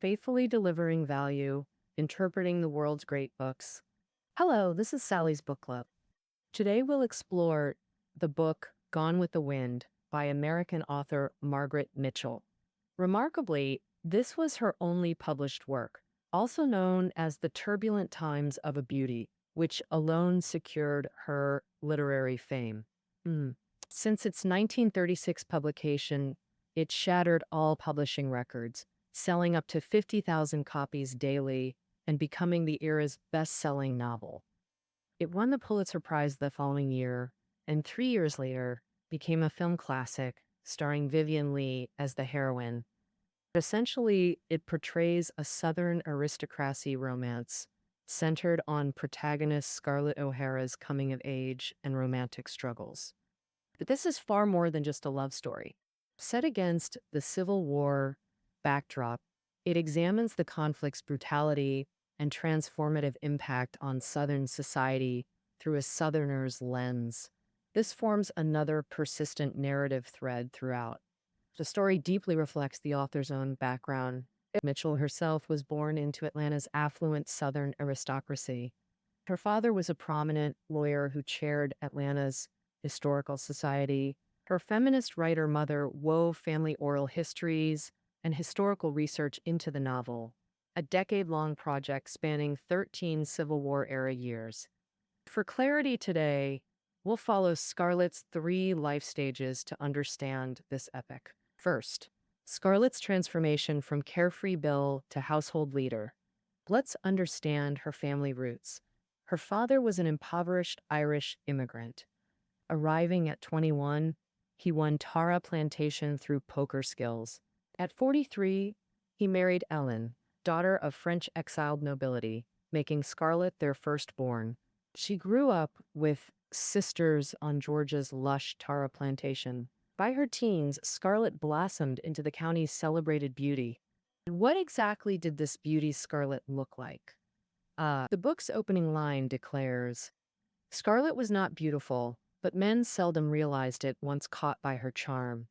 faithfully delivering value, interpreting the world's great books. Hello, this is Sally's Book Club. Today we'll explore the book Gone with the Wind by American author Margaret Mitchell. Remarkably, this was her only published work, also known as The Turbulent Times of a Beauty, which alone secured her literary fame. Since its 1936 publication, it shattered all publishing records, selling up to 50,000 copies daily and becoming the era's best-selling novel. It won the Pulitzer Prize the following year, and 3 years later became a film classic, starring Vivien Leigh as the heroine. Essentially, it portrays a Southern aristocracy romance centered on protagonist Scarlett O'Hara's coming of age and romantic struggles. But this is far more than just a love story. Set against the Civil War backdrop, it examines the conflict's brutality and transformative impact on Southern society through a Southerner's lens. This forms another persistent narrative thread throughout. The story deeply reflects the author's own background. Mitchell herself was born into Atlanta's affluent Southern aristocracy. Her father was a prominent lawyer who chaired Atlanta's Historical Society. Her feminist writer mother wove family oral histories and historical research into the novel, a decade-long project spanning 13 Civil War-era years. For clarity today, we'll follow Scarlett's 3 life stages to understand this epic. First, Scarlett's transformation from carefree belle to household leader. Let's understand her family roots. Her father was an impoverished Irish immigrant. Arriving at 21, he won Tara Plantation through poker skills. At 43, he married Ellen, daughter of French exiled nobility, making Scarlett their firstborn. She grew up with sisters on Georgia's lush Tara Plantation. By her teens, Scarlett blossomed into the county's celebrated beauty. And what exactly did this beauty Scarlett look like? The book's opening line declares, "Scarlett was not beautiful, but men seldom realized it once caught by her charm.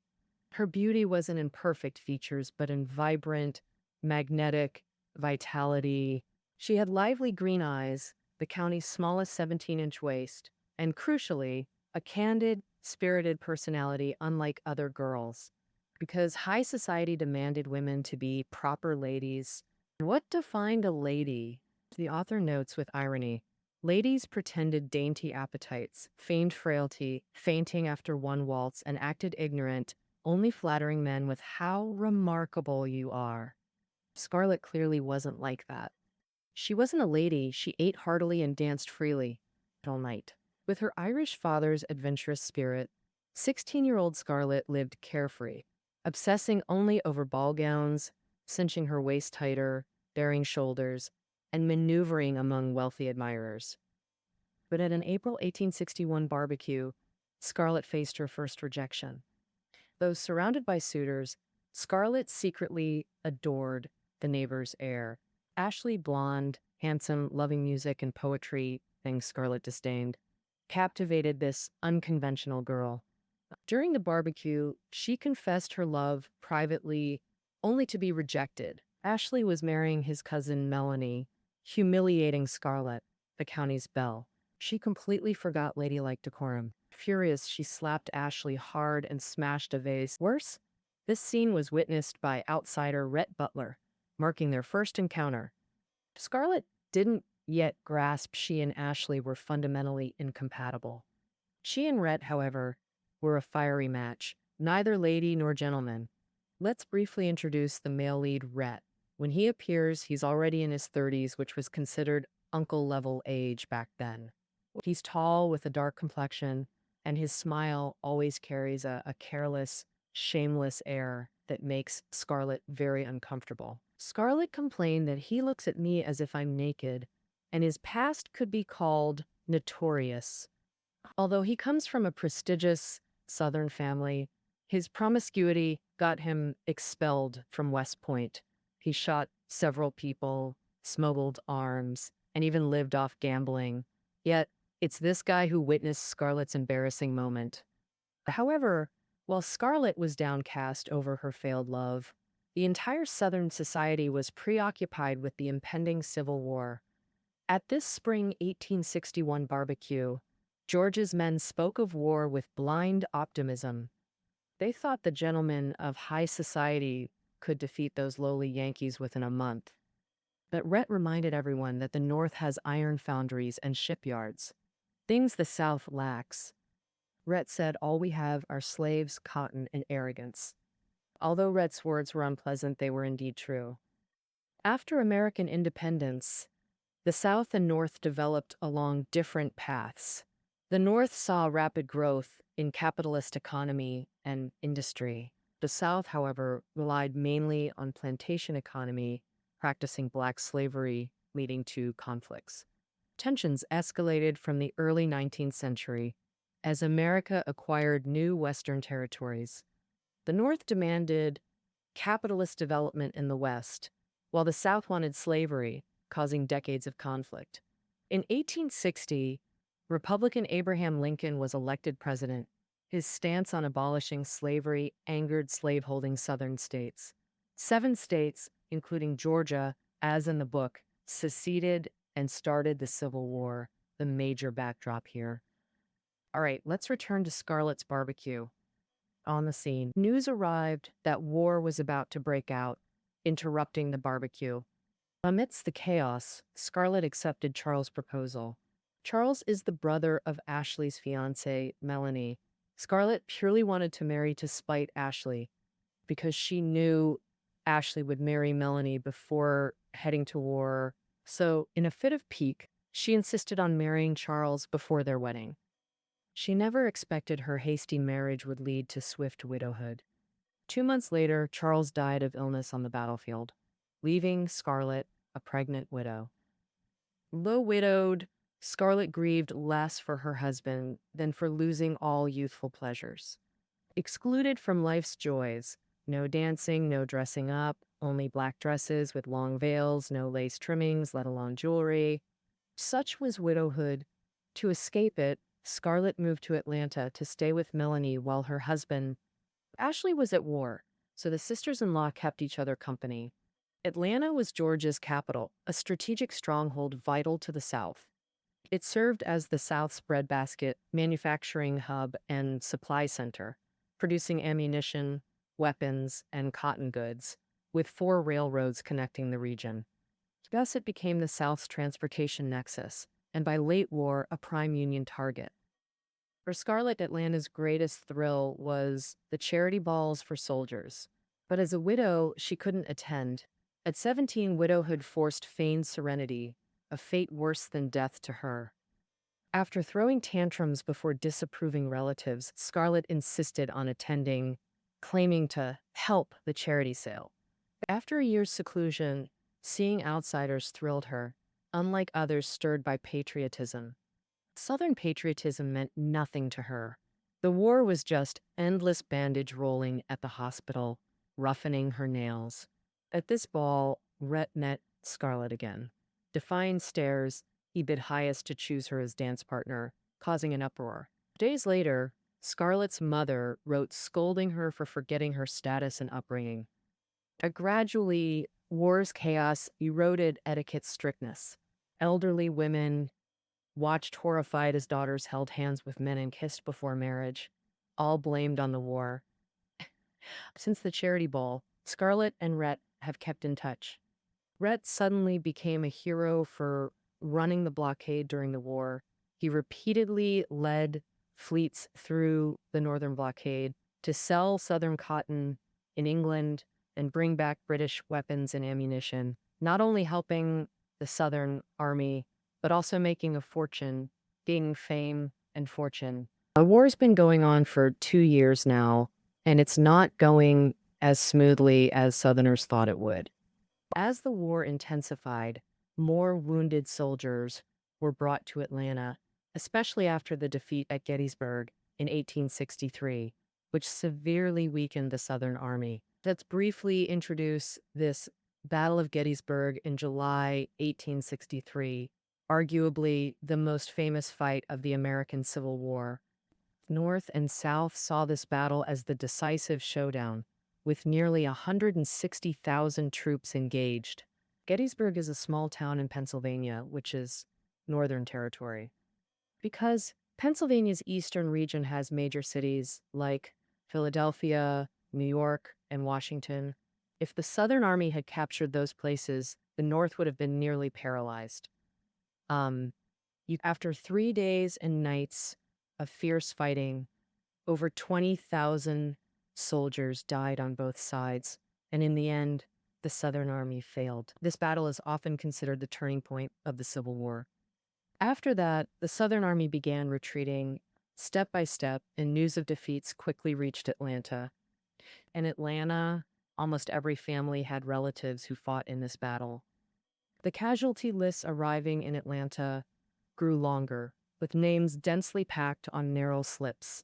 Her beauty wasn't in perfect features, but in vibrant, magnetic vitality. She had lively green eyes, the county's smallest 17-inch waist, and crucially, a candid, spirited personality unlike other girls. Because high society demanded women to be proper ladies. What defined a lady?" The author notes with irony. Ladies pretended dainty appetites, feigned frailty, fainting after one waltz, and acted ignorant, only flattering men with "how remarkable you are." Scarlett clearly wasn't like that. She wasn't a lady, she ate heartily and danced freely all night. With her Irish father's adventurous spirit, 16-year-old Scarlett lived carefree, obsessing only over ball gowns, cinching her waist tighter, baring shoulders, and maneuvering among wealthy admirers. But at an April 1861 barbecue, Scarlett faced her first rejection. Though surrounded by suitors, Scarlett secretly adored the neighbor's heir. Ashley, blonde, handsome, loving music and poetry, things Scarlett disdained, captivated this unconventional girl. During the barbecue, she confessed her love privately, only to be rejected. Ashley was marrying his cousin Melanie, humiliating Scarlett, the county's belle. She completely forgot ladylike decorum. Furious, she slapped Ashley hard and smashed a vase. Worse, this scene was witnessed by outsider Rhett Butler, marking their first encounter. Scarlett didn't yet grasp she and Ashley were fundamentally incompatible. She and Rhett, however, were a fiery match, neither lady nor gentleman. Let's briefly introduce the male lead, Rhett. When he appears, he's already in his 30s, which was considered uncle-level age back then. He's tall with a dark complexion, and his smile always carries a careless, shameless air that makes Scarlett very uncomfortable. Scarlett complained that he looks at me as if I'm naked, and his past could be called notorious. Although he comes from a prestigious Southern family, his promiscuity got him expelled from West Point. He shot several people, smuggled arms, and even lived off gambling. Yet, it's this guy who witnessed Scarlett's embarrassing moment. However, while Scarlett was downcast over her failed love, The entire Southern society was preoccupied with the impending Civil War. At this spring 1861 barbecue, George's men spoke of war with blind optimism. They thought the gentlemen of high society could defeat those lowly Yankees within a month. But Rhett reminded everyone that the North has iron foundries and shipyards, things the South lacks. Rhett said, "All we have are slaves, cotton, and arrogance." Although Rhett's words were unpleasant, they were indeed true. After American independence, the South and North developed along different paths. The North saw rapid growth in capitalist economy and industry. The South, however, relied mainly on plantation economy, practicing black slavery, leading to conflicts. Tensions escalated from the early 19th century as America acquired new Western territories. The North demanded capitalist development in the West, while the South wanted slavery, causing decades of conflict. In 1860, Republican Abraham Lincoln was elected president. His stance on abolishing slavery angered slaveholding Southern states. 7 states, including Georgia, as in the book, seceded and started the Civil War, the major backdrop here. All right, let's return to Scarlett's barbecue. On the scene, news arrived that war was about to break out, interrupting the barbecue. Amidst the chaos, Scarlett accepted Charles' proposal. Charles is the brother of Ashley's fiancée, Melanie. Scarlett purely wanted to marry to spite Ashley because she knew Ashley would marry Melanie before heading to war. So, in a fit of pique, she insisted on marrying Charles before their wedding. She never expected her hasty marriage would lead to swift widowhood. 2 months later, Charles died of illness on the battlefield, leaving Scarlett a pregnant widow. Though widowed, Scarlett grieved less for her husband than for losing all youthful pleasures. Excluded from life's joys, no dancing, no dressing up, only black dresses with long veils, no lace trimmings, let alone jewelry. Such was widowhood. To escape it, Scarlett moved to Atlanta to stay with Melanie while her husband, Ashley, was at war, so the sisters-in-law kept each other company. Atlanta was Georgia's capital, a strategic stronghold vital to the South. It served as the South's breadbasket, manufacturing hub, and supply center, producing ammunition, weapons, and cotton goods, with 4 railroads connecting the region. Thus, it became the South's transportation nexus, and by late war, a prime Union target. For Scarlett, Atlanta's greatest thrill was the charity balls for soldiers. But as a widow, she couldn't attend. At 17, widowhood forced feigned serenity, a fate worse than death to her. After throwing tantrums before disapproving relatives, Scarlett insisted on attending, claiming to help the charity sale. After a year's seclusion, seeing outsiders thrilled her, unlike others stirred by patriotism. Southern patriotism meant nothing to her. The war was just endless bandage rolling at the hospital, roughening her nails. At this ball, Rhett met Scarlett again. Defying stares, he bid highest to choose her as dance partner, causing an uproar. Days later, Scarlett's mother wrote scolding her for forgetting her status and upbringing. Gradually, war's chaos eroded etiquette's strictness. Elderly women watched horrified as daughters held hands with men and kissed before marriage, all blamed on the war. Since the charity ball, Scarlett and Rhett have kept in touch. Rhett suddenly became a hero for running the blockade during the war. He repeatedly led fleets through the northern blockade to sell Southern cotton in England and bring back British weapons and ammunition, not only helping the Southern Army, but also making a fortune, gaining fame and fortune. The war's been going on for 2 years now, and it's not going as smoothly as Southerners thought it would. As the war intensified, more wounded soldiers were brought to Atlanta, especially after the defeat at Gettysburg in 1863, which severely weakened the Southern Army. Let's briefly introduce this Battle of Gettysburg in July 1863, arguably the most famous fight of the American Civil War. North and South saw this battle as the decisive showdown. with nearly 160,000 troops engaged. Gettysburg is a small town in Pennsylvania, which is Northern Territory. Because Pennsylvania's eastern region has major cities like Philadelphia, New York, and Washington, if the Southern Army had captured those places, the North would have been nearly paralyzed. Um, After 3 days and nights of fierce fighting, over 20,000 soldiers died on both sides, and in the end, the Southern Army failed. This battle is often considered the turning point of the Civil War. After that, the Southern Army began retreating step by step, and news of defeats quickly reached Atlanta. In Atlanta, almost every family had relatives who fought in this battle. The casualty lists arriving in Atlanta grew longer, with names densely packed on narrow slips.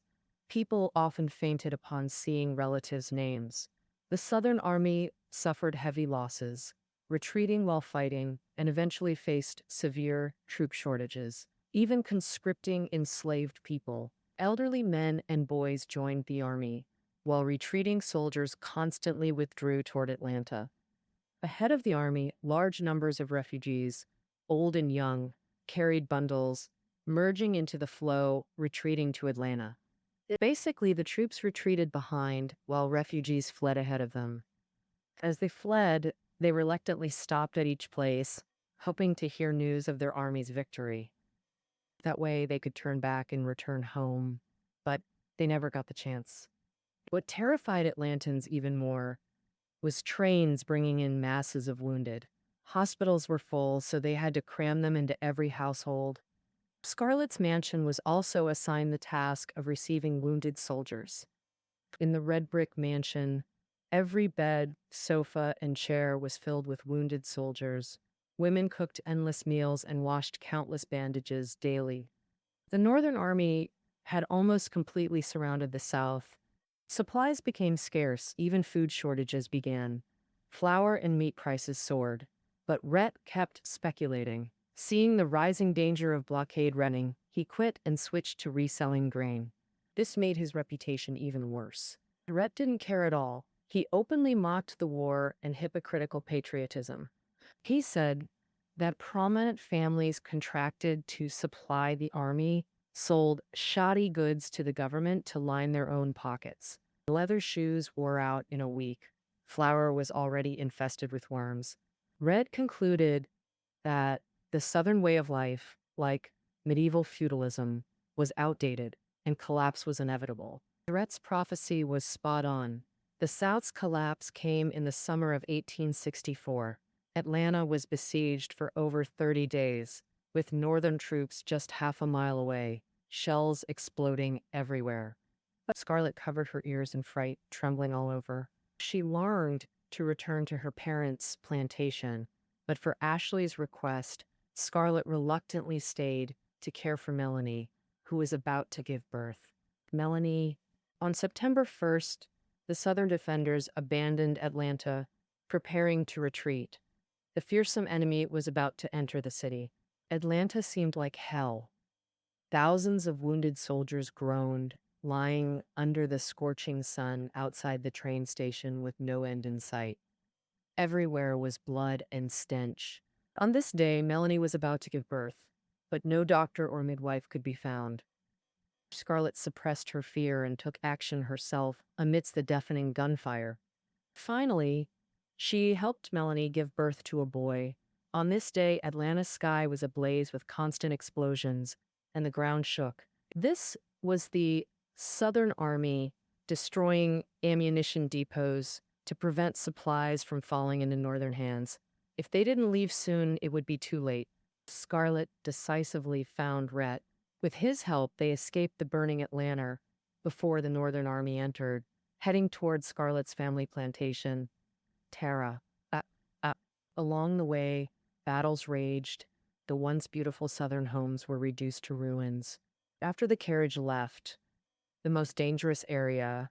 People often fainted upon seeing relatives' names. The Southern Army suffered heavy losses, retreating while fighting, and eventually faced severe troop shortages. Even conscripting enslaved people, elderly men and boys joined the army, while retreating soldiers constantly withdrew toward Atlanta. Ahead of the army, large numbers of refugees, old and young, carried bundles, merging into the flow, retreating to Atlanta. Basically, the troops retreated behind while refugees fled ahead of them. As they fled, they reluctantly stopped at each place, hoping to hear news of their army's victory. That way, they could turn back and return home, but they never got the chance. What terrified Atlantans even more was trains bringing in masses of wounded. Hospitals were full, so they had to cram them into every household. Scarlett's mansion was also assigned the task of receiving wounded soldiers. In the red brick mansion, every bed, sofa, and chair was filled with wounded soldiers. Women cooked endless meals and washed countless bandages daily. The Northern Army had almost completely surrounded the South. Supplies became scarce, even food shortages began. Flour and meat prices soared, but Rhett kept speculating. Seeing the rising danger of blockade running, he quit and switched to reselling grain. This made his reputation even worse. Rhett didn't care at all. He openly mocked the war and hypocritical patriotism. He said that prominent families contracted to supply the army sold shoddy goods to the government to line their own pockets. Leather shoes wore out in a week. Flour was already infested with worms. Red concluded that the Southern way of life, like medieval feudalism, was outdated and collapse was inevitable. Red's prophecy was spot on. The South's collapse came in the summer of 1864. Atlanta was besieged for over 30 days, with Northern troops just half a mile away, shells exploding everywhere. Scarlett covered her ears in fright, trembling all over. She longed to return to her parents' plantation, but for Ashley's request, Scarlett reluctantly stayed to care for Melanie, who was about to give birth. On September 1st, the Southern defenders abandoned Atlanta, preparing to retreat. The fearsome enemy was about to enter the city. Atlanta seemed like hell. Thousands of wounded soldiers groaned, lying under the scorching sun outside the train station with no end in sight. Everywhere was blood and stench. On this day, Melanie was about to give birth, but no doctor or midwife could be found. Scarlett suppressed her fear and took action herself amidst the deafening gunfire. Finally, she helped Melanie give birth to a boy. On this day, Atlanta's sky was ablaze with constant explosions, and the ground shook. This was the Southern Army destroying ammunition depots to prevent supplies from falling into Northern hands. If they didn't leave soon, it would be too late. Scarlett decisively found Rhett. With his help, they escaped the burning Atlanta before the Northern Army entered, heading toward Scarlett's family plantation, Tara. Along the way, battles raged. The once beautiful Southern homes were reduced to ruins. After the carriage left the most dangerous area,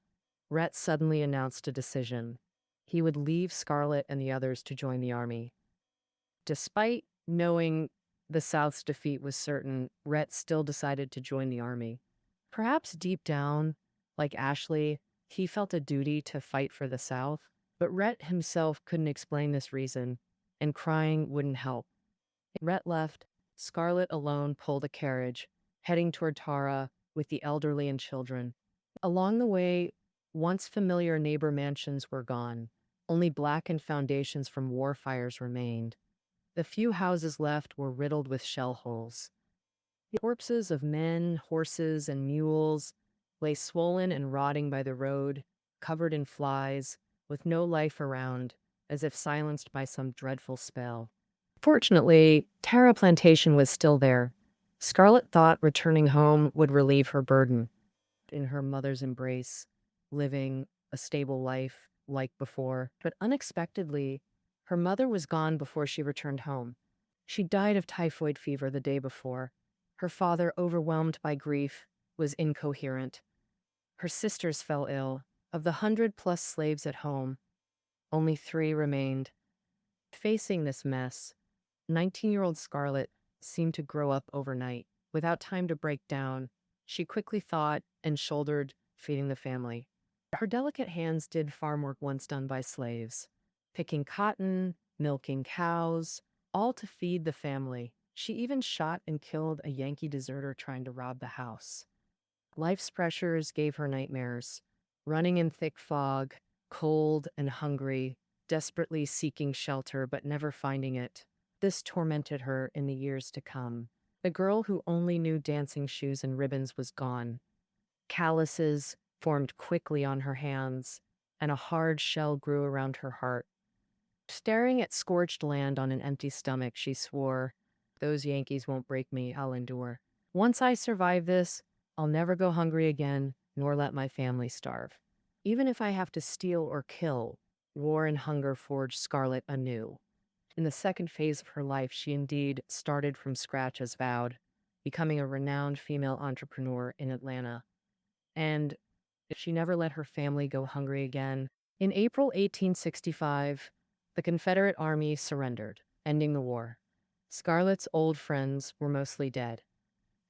Rhett suddenly announced a decision. He would leave Scarlett and the others to join the army. Despite knowing the South's defeat was certain, Rhett still decided to join the army. Perhaps deep down, like Ashley, He felt a duty to fight for the South, but Rhett himself couldn't explain this reason, and crying wouldn't help. Rhett left. Scarlett alone pulled a carriage, heading toward Tara with the elderly and children. Along the way, once familiar neighbor mansions were gone. Only blackened foundations from war fires remained. The few houses left were riddled with shell holes. The corpses of men, horses, and mules lay swollen and rotting by the road, covered in flies, with no life around, as if silenced by some dreadful spell. Fortunately, Tara Plantation was still there. Scarlett thought returning home would relieve her burden. In her mother's embrace, living a stable life like before. But unexpectedly, her mother was gone before she returned home. She died of typhoid fever the day before. Her father, overwhelmed by grief, was incoherent. Her sisters fell ill. Of the 100+ slaves at home, only 3 remained. Facing this mess, 19-year-old Scarlett seemed to grow up overnight. Without time to break down, she quickly thought and shouldered feeding the family. Her delicate hands did farm work once done by slaves, picking cotton, milking cows, all to feed the family. She even shot and killed a Yankee deserter trying to rob the house. Life's pressures gave her nightmares, running in thick fog, cold and hungry, desperately seeking shelter but never finding it. This tormented her in the years to come. The girl who only knew dancing shoes and ribbons was gone. Calluses formed quickly on her hands, and a hard shell grew around her heart. Staring at scorched land on an empty stomach, she swore, "Those Yankees won't break me, I'll endure. Once I survive this, I'll never go hungry again, nor let my family starve. Even if I have to steal or kill," war and hunger forged Scarlett anew. In the second phase of her life, she indeed started from scratch as vowed, becoming a renowned female entrepreneur in Atlanta. And she never let her family go hungry again. In April 1865, the Confederate Army surrendered, ending the war. Scarlett's old friends were mostly dead.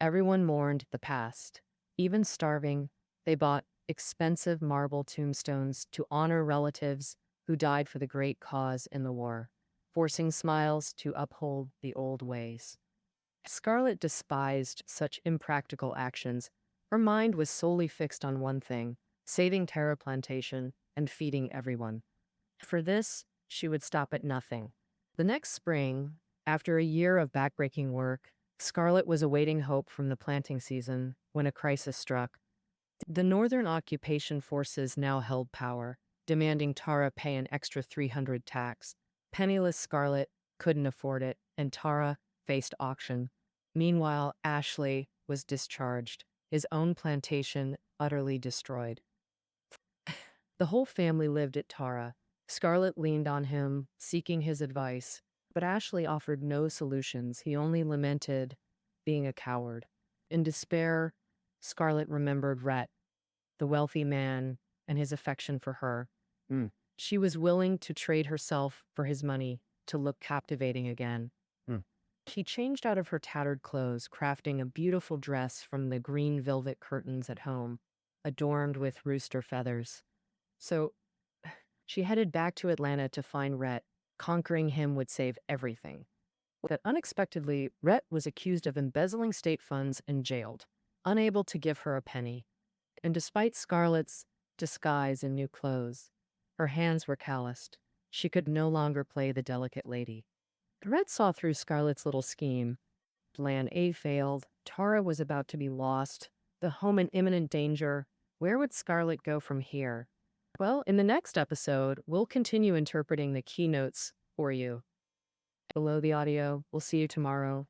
Everyone mourned the past. Even starving, they bought expensive marble tombstones to honor relatives who died for the great cause in the war, forcing smiles to uphold the old ways. Scarlett despised such impractical actions. Her mind was solely fixed on one thing: saving Tara Plantation and feeding everyone. For this, she would stop at nothing. The next spring, after a year of backbreaking work, Scarlett was awaiting hope from the planting season when a crisis struck. The Northern occupation forces now held power, demanding Tara pay an extra 300 tax. Penniless Scarlett couldn't afford it, and Tara faced auction. Meanwhile, Ashley was discharged, his own plantation utterly destroyed. The whole family lived at Tara. Scarlett leaned on him, seeking his advice, but Ashley offered no solutions. He only lamented being a coward. In despair, Scarlett remembered Rhett, the wealthy man, and his affection for her. Mm. She was willing to trade herself for his money to look captivating again. Mm. She changed out of her tattered clothes, crafting a beautiful dress from the green velvet curtains at home, adorned with rooster feathers. So she headed back to Atlanta to find Rhett. Conquering him would save everything. But unexpectedly, Rhett was accused of embezzling state funds and jailed, unable to give her a penny. And despite Scarlett's disguise and new clothes, her hands were calloused. She could no longer play the delicate lady. Rhett saw through Scarlett's little scheme. Plan A failed. Tara was about to be lost. The home in imminent danger. Where would Scarlett go from here? Well, in the next episode, we'll continue interpreting the keynotes for you. Below the audio, we'll see you tomorrow.